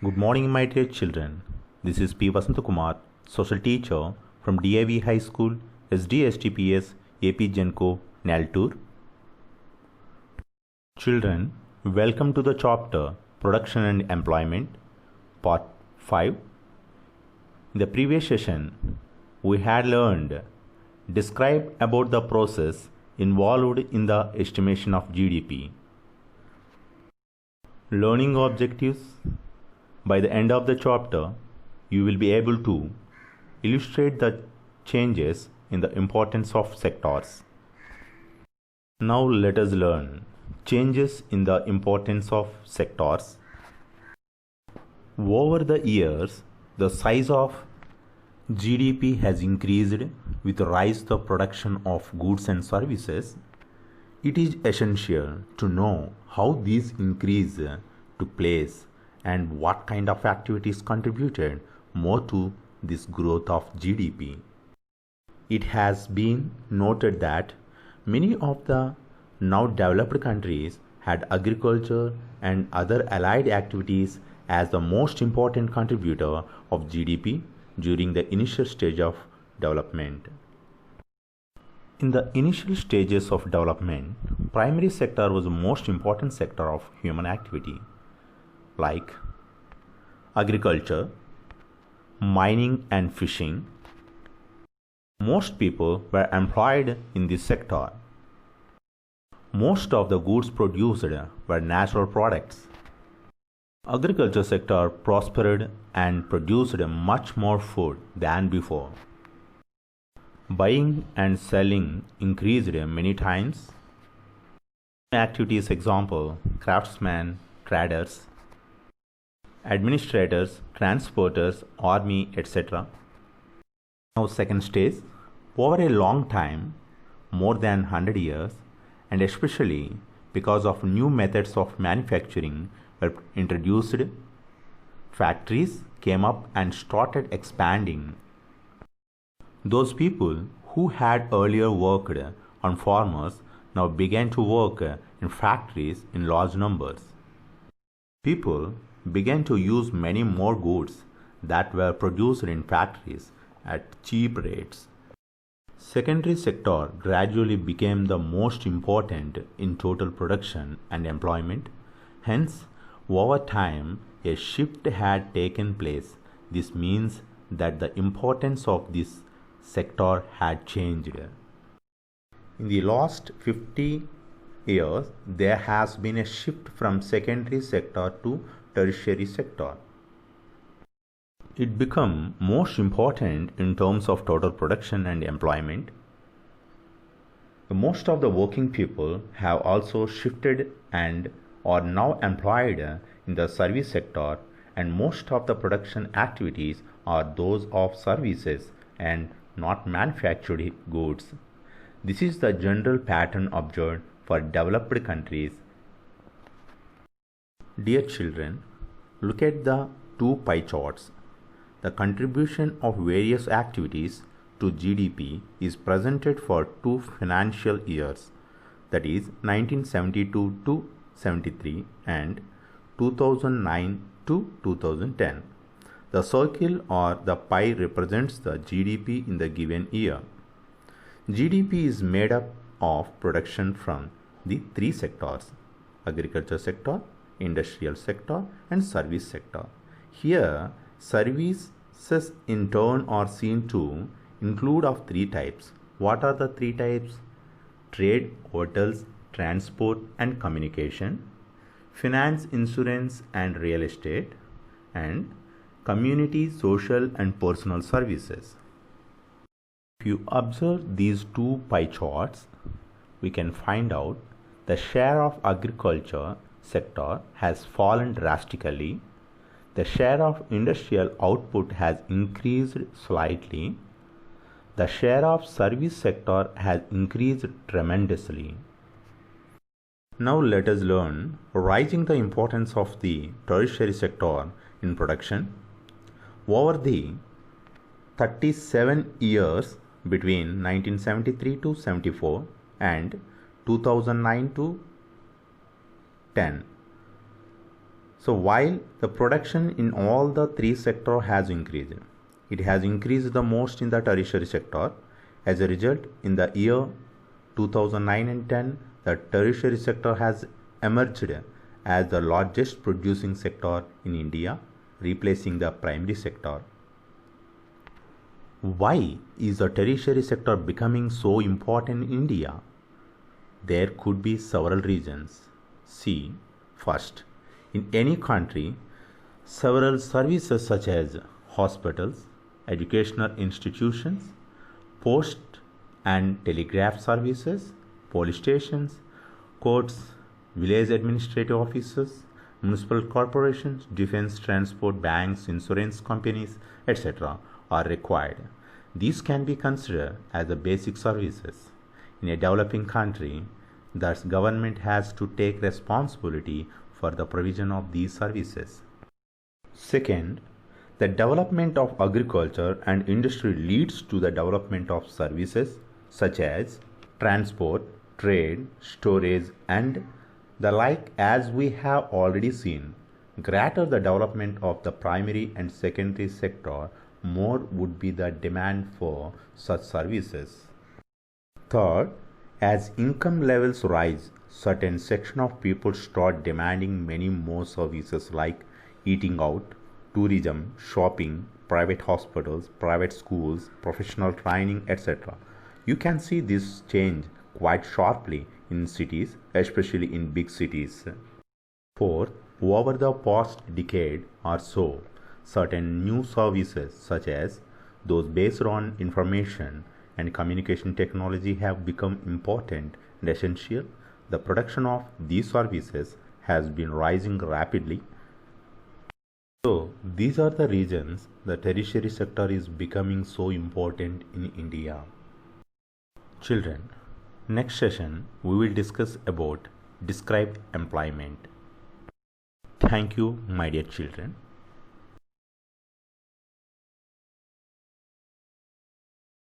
Good morning, my dear children. This is P. Vasantakumar, social teacher from DIV High School, SDSTPS, AP Genco, Naltur. Children, welcome to the chapter Production and Employment, Part 5. In the previous session, we had learned describe about the process involved in the estimation of GDP. Learning objectives. By the end of the chapter, you will be able to illustrate the changes in the importance of sectors. Now let us learn changes in the importance of sectors. Over the years, the size of GDP has increased with the rise of the production of goods and services. It is essential to know how these increase took place and what kind of activities contributed more to this growth of GDP. It has been noted that many of the now developed countries had agriculture and other allied activities as the most important contributor of GDP during the initial stage of development. In the initial stages of development, primary sector was the most important sector of human activity, like agriculture, mining and fishing. Most people were employed in this sector. Most of the goods produced were natural products. Agriculture sector prospered and produced much more food than before. Buying and selling increased many times. Activities example, craftsmen, traders, administrators, transporters, army, etc. Now second stage, over a long time, more than 100 years, and especially because of new methods of manufacturing were introduced, factories came up and started expanding. Those people who had earlier worked on farmers now began to work in factories in large numbers. People began to use many more goods that were produced in factories at cheap rates. Secondary sector gradually became the most important in total production and employment. Hence, over time, a shift had taken place. This means that the importance of this sector had changed. In the last 50 years, there has been a shift from secondary sector to tertiary sector. It became most important in terms of total production and employment. Most of the working people have also shifted and are now employed in the service sector, and most of the production activities are those of services and not manufactured goods. This is the general pattern observed for developed countries. Dear children, look at the two pie charts. The contribution of various activities to GDP is presented for two financial years, that is 1972 to 73 and 2009 to 2010. The circle or the pie represents the GDP in the given year. GDP is made up of production from the three sectors: agriculture sector, industrial sector and service sector. Here, services in turn are seen to include of three types. What are the three types? Trade, hotels, transport and communication, finance, insurance and real estate, and community, social and personal services. If you observe these two pie charts, we can find out the share of agriculture sector has fallen drastically. The share of industrial output has increased slightly. The share of service sector has increased tremendously. Now let us learn rising the importance of the tertiary sector in production. Over the 37 years between 1973 to 74 and 2009 to 10, So while the production in all the three sectors has increased, it has increased the most in the tertiary sector. As a result, in the year 2009 and 10, the tertiary sector has emerged as the largest producing sector in India, replacing the primary sector. Why is the tertiary sector becoming so important in India? There could be several reasons. See, first, in any country, several services such as hospitals, educational institutions, post and telegraph services, police stations, courts, village administrative offices, municipal corporations, defense, transport, banks, insurance companies, etc. are required. These can be considered as the basic services. In a developing country, the government has to take responsibility for the provision of these services. Second, the development of agriculture and industry leads to the development of services such as transport, trade, storage, and the like, as we have already seen. Greater the development of the primary and secondary sector, more would be the demand for such services. Third, as income levels rise, certain section of people start demanding many more services like eating out, tourism, shopping, private hospitals, private schools, professional training, etc. You can see this change quite sharply in cities, especially in big cities. Fourth, over the past decade or so, certain new services such as those based on information and communication technology have become important and essential. The production of these services has been rising rapidly. So these are the reasons the tertiary sector is becoming so important in India. Children, next session we will discuss about describe employment. Thank you, my dear children.